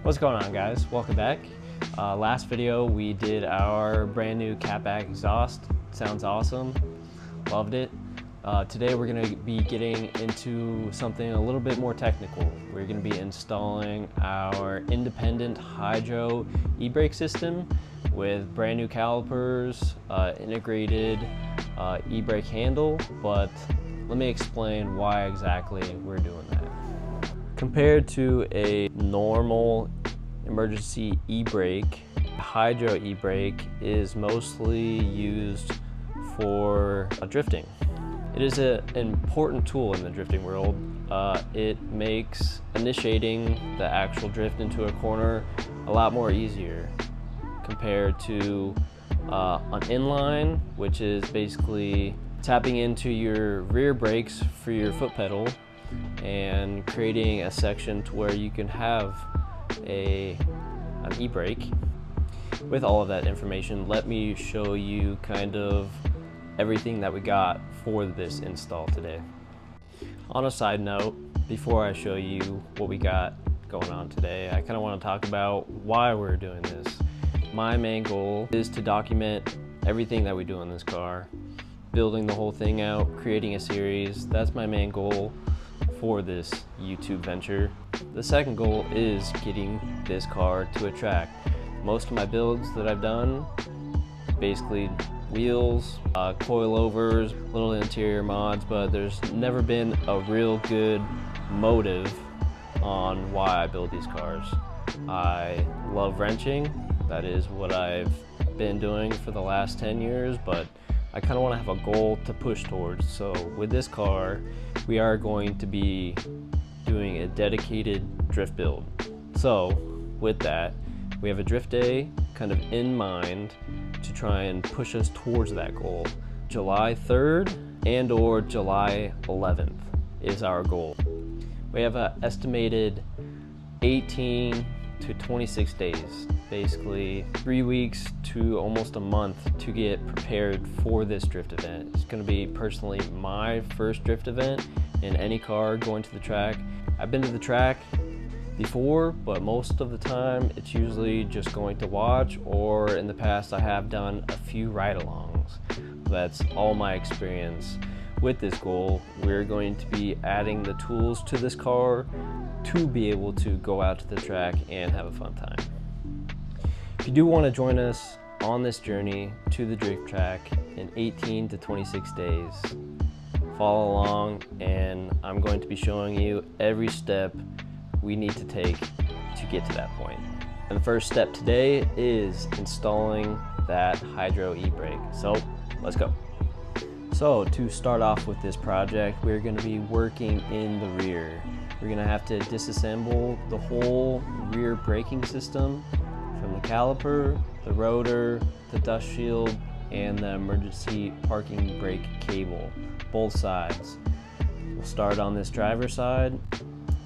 What's going on, guys? Welcome back. Last video we did our brand new catback exhaust. Sounds awesome. Loved it. Today we're going to be getting into something a little bit more technical. We're going to be installing our independent hydro e-brake system with brand new calipers, integrated e-brake handle, but let me explain why exactly we're doing that. Compared to a normal emergency e-brake, hydro e-brake is mostly used for drifting. It is an important tool in the drifting world. It makes initiating the actual drift into a corner a lot more easier compared to an inline, which is basically tapping into your rear brakes for your foot pedal and creating a section to where you can have an e-brake. With all of that information, let me show you kind of everything that we got for this install today. On a side note, before I show you what we got going on today, I kind of want to talk about why we're doing this. My main goal is to document everything that we do in this car, building the whole thing out, creating a series. That's my main goal for this YouTube venture. The second goal is getting this car to a track. Most of my builds that I've done, basically wheels, coilovers, little interior mods, but there's never been a real good motive on why I build these cars. I love wrenching. That is what I've been doing for the last 10 years, but I kind of want to have a goal to push towards. So with this car, we are going to be doing a dedicated drift build. So with that, we have a drift day kind of in mind to try and push us towards that goal. July 3rd and or July 11th is our goal. We have an estimated 18 to 26 days, basically 3 weeks to almost a month to get prepared for this drift event. It's going to be personally my first drift event in any car going to the track. I've been to the track before, but most of the time it's usually just going to watch, or in the past I have done a few ride-alongs. That's all my experience. With this goal, we're going to be adding the tools to this car to be able to go out to the track and have a fun time. If you do want to join us on this journey to the drift track in 18 to 26 days, follow along and I'm going to be showing you every step we need to take to get to that point. And the first step today is installing that hydro e-brake. So let's go. So to start off with this project, we're going to be working in the rear. We're going to have to disassemble the whole rear braking system from the caliper, the rotor, the dust shield, and the emergency parking brake cable, both sides. We'll start on this driver's side,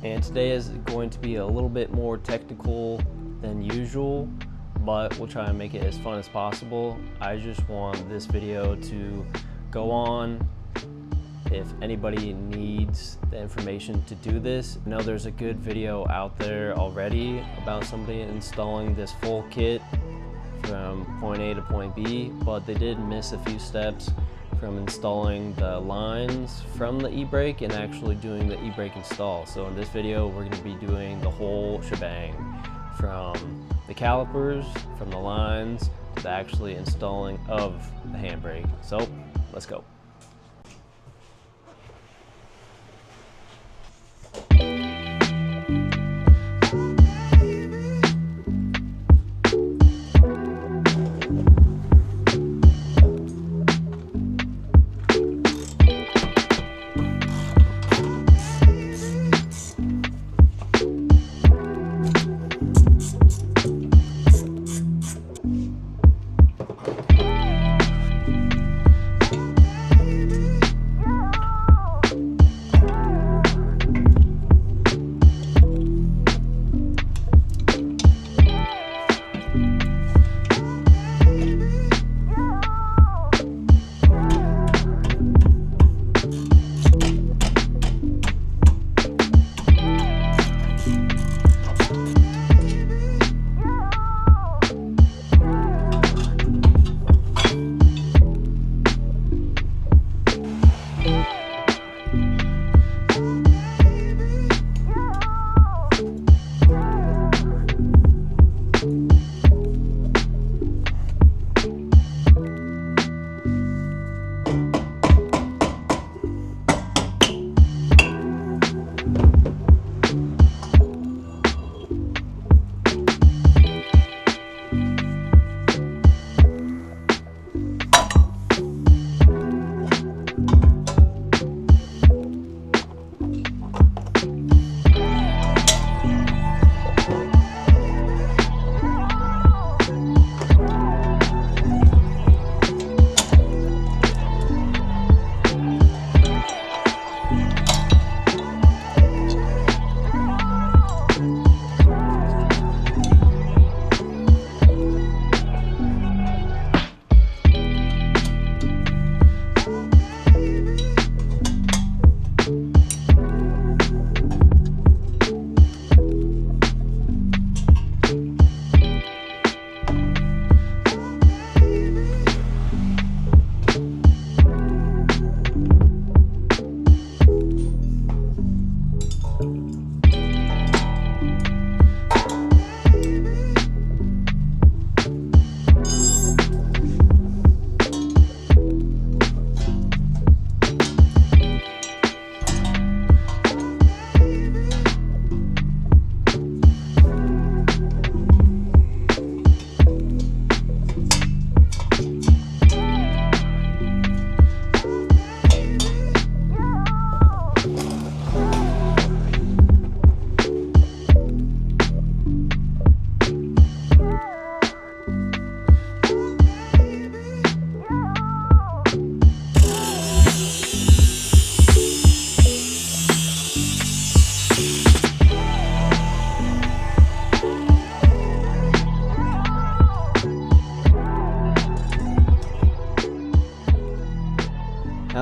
and today is going to be a little bit more technical than usual, but we'll try and make it as fun as possible. I just want this video to go on if anybody needs the information to do this. I know there's a good video out there already about somebody installing this full kit from point A to point B, but they did miss a few steps from installing the lines from the e-brake and actually doing the e-brake install. So in this video, we're going to be doing the whole shebang, from the calipers, from the lines, to the actually installing of the handbrake. So let's go.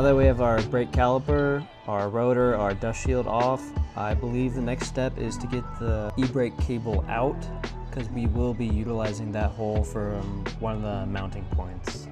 that we have our brake caliper, our rotor, our dust shield off, I believe the next step is to get the e-brake cable out, because we will be utilizing that hole for one of the mounting points.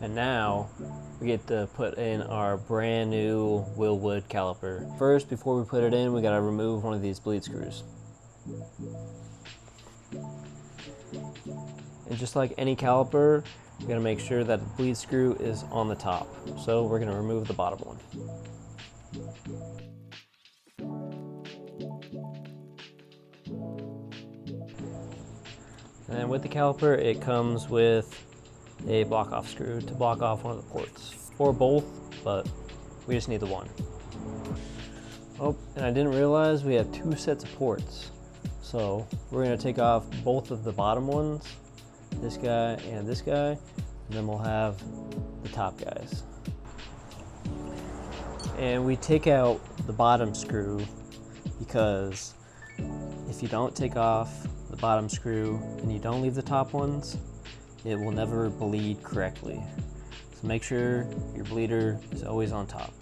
And now we get to put in our brand new Willwood caliper. First, before we put it in, we gotta remove one of these bleed screws. And just like any caliper, we gotta make sure that the bleed screw is on the top. So we're gonna remove the bottom one. And then with the caliper, it comes with a block off screw to block off one of the ports, or both, but we just need the one. Oh, and I didn't realize we have two sets of ports. So we're gonna take off both of the bottom ones, this guy and this guy, and then we'll have the top guys. And we take out the bottom screw because if you don't take off the bottom screw and you don't leave the top ones, it will never bleed correctly. So make sure your bleeder is always on top.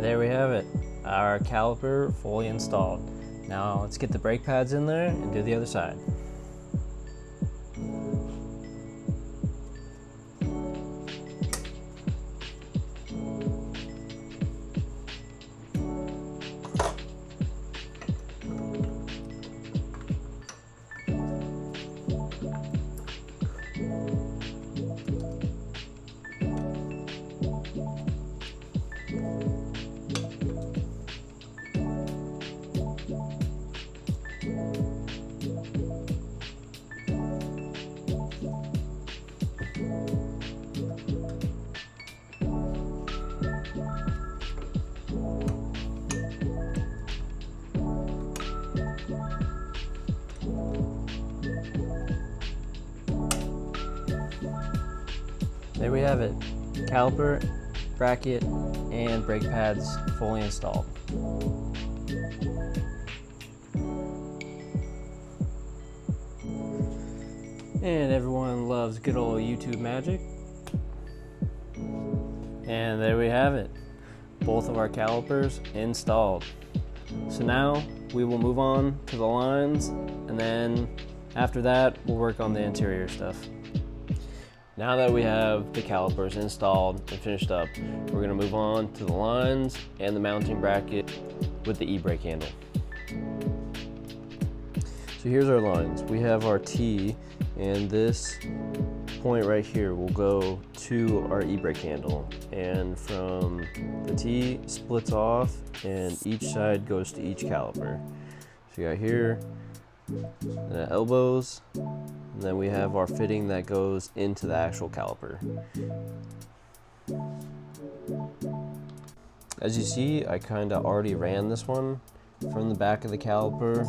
There we have it, our caliper fully installed. Now let's get the brake pads in there and do the other side. There we have it, caliper, bracket, and brake pads fully installed. And everyone loves good old YouTube magic. And there we have it, both of our calipers installed. So now we will move on to the lines, and then after that we'll work on the interior stuff. Now that we have the calipers installed and finished up, we're going to move on to the lines and the mounting bracket with the e-brake handle. So here's our lines. We have our T, and this point right here will go to our e-brake handle, and from the T splits off and each side goes to each caliper. So you got here, the elbows, and then we have our fitting that goes into the actual caliper. As you see, I kind of already ran this one from the back of the caliper,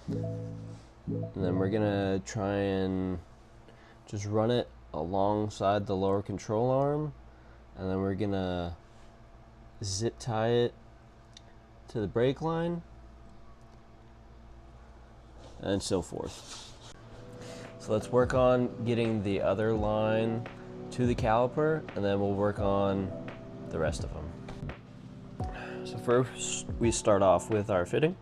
and then we're gonna try and just run it alongside the lower control arm, and then we're gonna zip tie it to the brake line and so forth. So let's work on getting the other line to the caliper, and then we'll work on the rest of them. So first we start off with our fitting.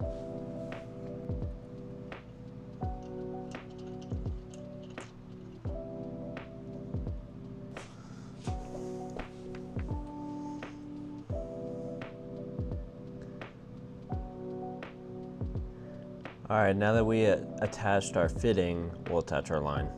All right, now that we attached our fitting, we'll attach our line.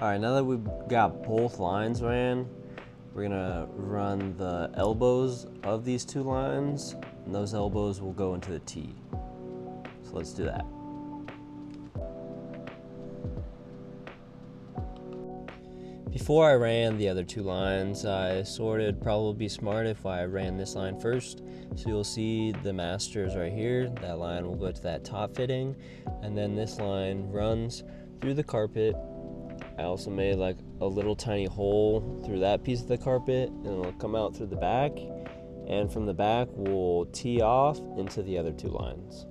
All right, now that we've got both lines ran, we're gonna run the elbows of these two lines, and those elbows will go into the T. So let's do that. Before I ran the other two lines, I thought it'd probably be smart if I ran this line first. So you'll see the masters right here. That line will go to that top fitting, and then this line runs through the carpet. I also made like a little tiny hole through that piece of the carpet, and it'll come out through the back, and from the back we'll tee off into the other two lines.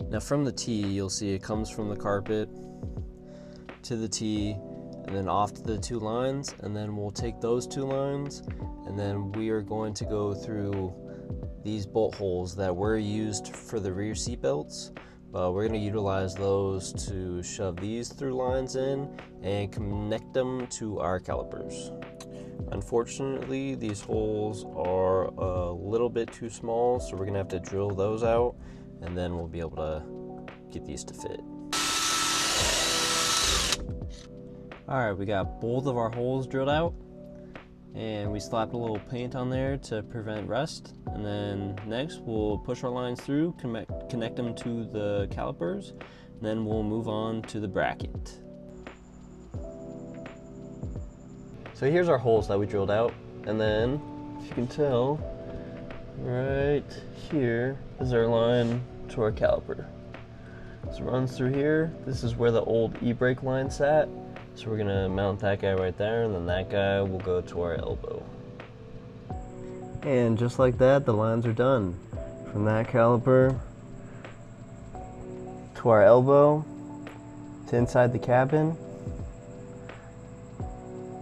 Now from the tee, you'll see it comes from the carpet to the tee and then off to the two lines, and then we'll take those two lines, and then we are going to go through these bolt holes that were used for the rear seat belts, but we're going to utilize those to shove these through lines in and connect them to our calipers. Unfortunately, these holes are a little bit too small, so we're going to have to drill those out, and then we'll be able to get these to fit. Alright, we got both of our holes drilled out, and we slapped a little paint on there to prevent rust, and then next we'll push our lines through, connect them to the calipers, and then we'll move on to the bracket. So here's our holes that we drilled out, and then if you can tell, right here is our line to our caliper. So it runs through here. This is where the old e-brake line sat. So we're gonna mount that guy right there, and then that guy will go to our elbow. And just like that, the lines are done. From that caliper to our elbow, to inside the cabin,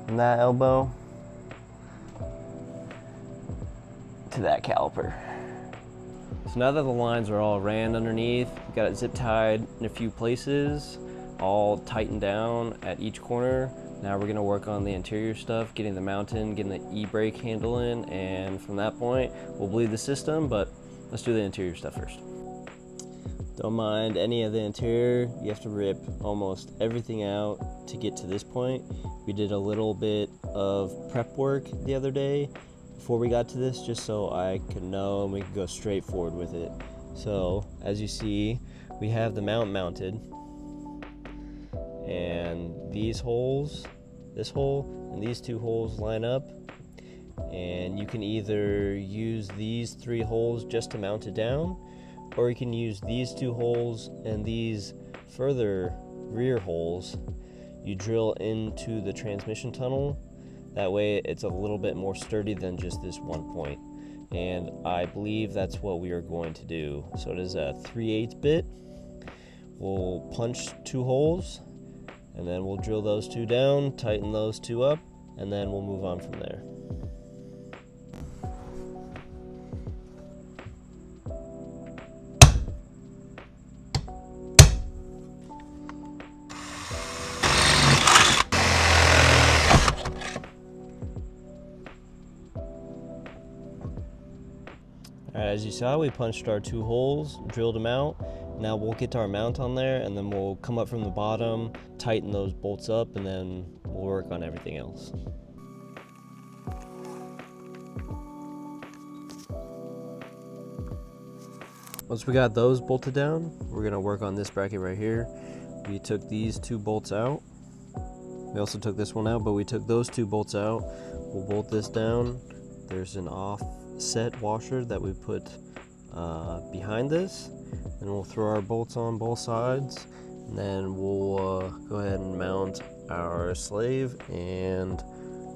from that elbow to that caliper. So now that the lines are all ran underneath, we got it zip tied in a few places, all tightened down at each corner. Now we're gonna work on the interior stuff, getting the mount in, getting the e-brake handle in, and from that point, we'll bleed the system, but let's do the interior stuff first. Don't mind any of the interior. You have to rip almost everything out to get to this point. We did a little bit of prep work the other day before we got to this, just so I could know and we could go straight forward with it. So as you see, we have the mount mounted, and these holes, this hole and these two holes line up, and you can either use these three holes just to mount it down, or you can use these two holes and these further rear holes you drill into the transmission tunnel. That way it's a little bit more sturdy than just this one point, and I believe that's what we are going to do. So it is a 3/8 bit. We'll punch two holes, and then we'll drill those two down, tighten those two up, and then we'll move on from there. Alright, as you saw, we punched our 2 holes, drilled them out. Now we'll get to our mount on there, and then we'll come up from the bottom, tighten those bolts up, and then we'll work on everything else. Once we got those bolted down, we're gonna work on this bracket right here. We took these 2 bolts out. We also took this one out, but we took those 2 bolts out. We'll bolt this down. There's an offset washer that we put behind this. Then we'll throw our bolts on both sides. And then we'll go ahead and mount our slave and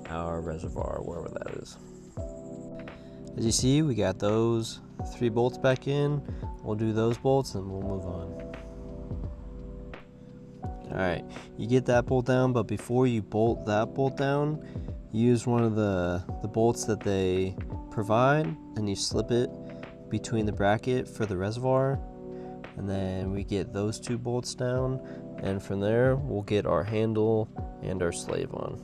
our reservoir, wherever that is. As you see, we got those 3 bolts back in. We'll do those bolts and we'll move on. Alright, you get that bolt down, but before you bolt that bolt down, use one of the bolts that they provide, and you slip it between the bracket for the reservoir, and then we get those 2 bolts down, and from there we'll get our handle and our slave on.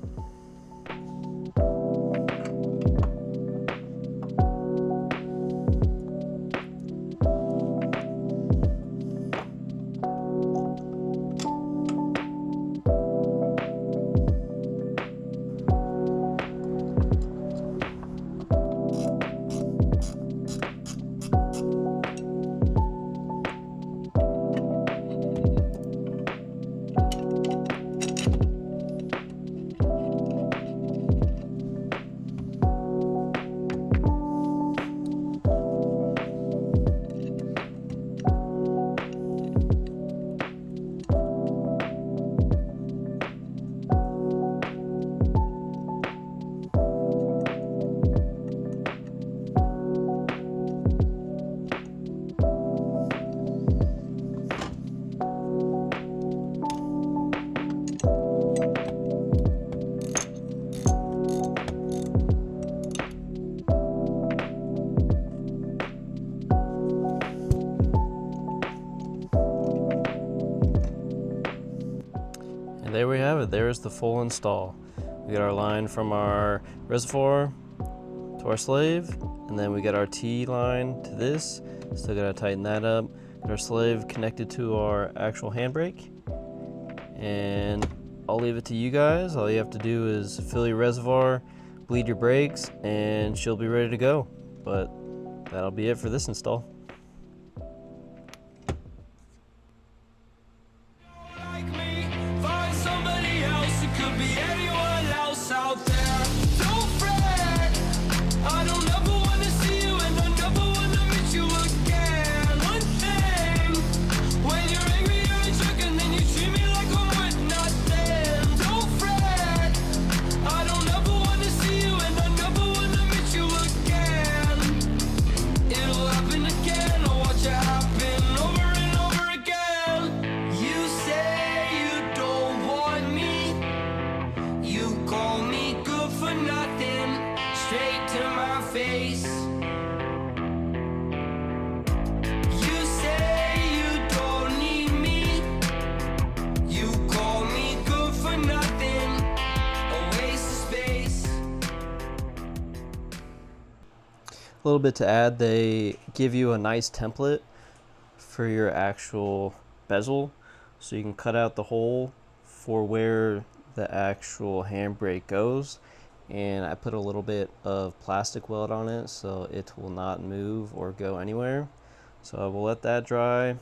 And there we have it. There's the full install. We got our line from our reservoir to our slave, and then we got our T line to this. Still gotta tighten that up. Got our slave connected to our actual handbrake. And I'll leave it to you guys. All you have to do is fill your reservoir, bleed your brakes, and she'll be ready to go. But that'll be it for this install. A little bit to add, they give you a nice template for your actual bezel, so you can cut out the hole for where the actual handbrake goes, and I put a little bit of plastic weld on it so it will not move or go anywhere. So I will let that dry,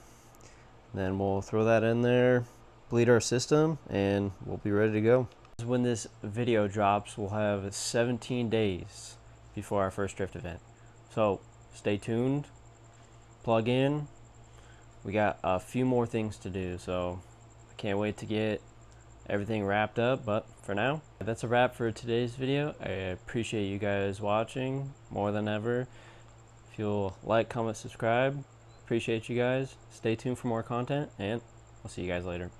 then we'll throw that in there, bleed our system, and we'll be ready to go. When this video drops, we'll have 17 days before our first drift event. So stay tuned, plug in. We got a few more things to do, so I can't wait to get everything wrapped up. But for now, that's a wrap for today's video. I appreciate you guys watching more than ever. If you'll like, comment, subscribe, appreciate you guys. Stay tuned for more content, and I'll see you guys later.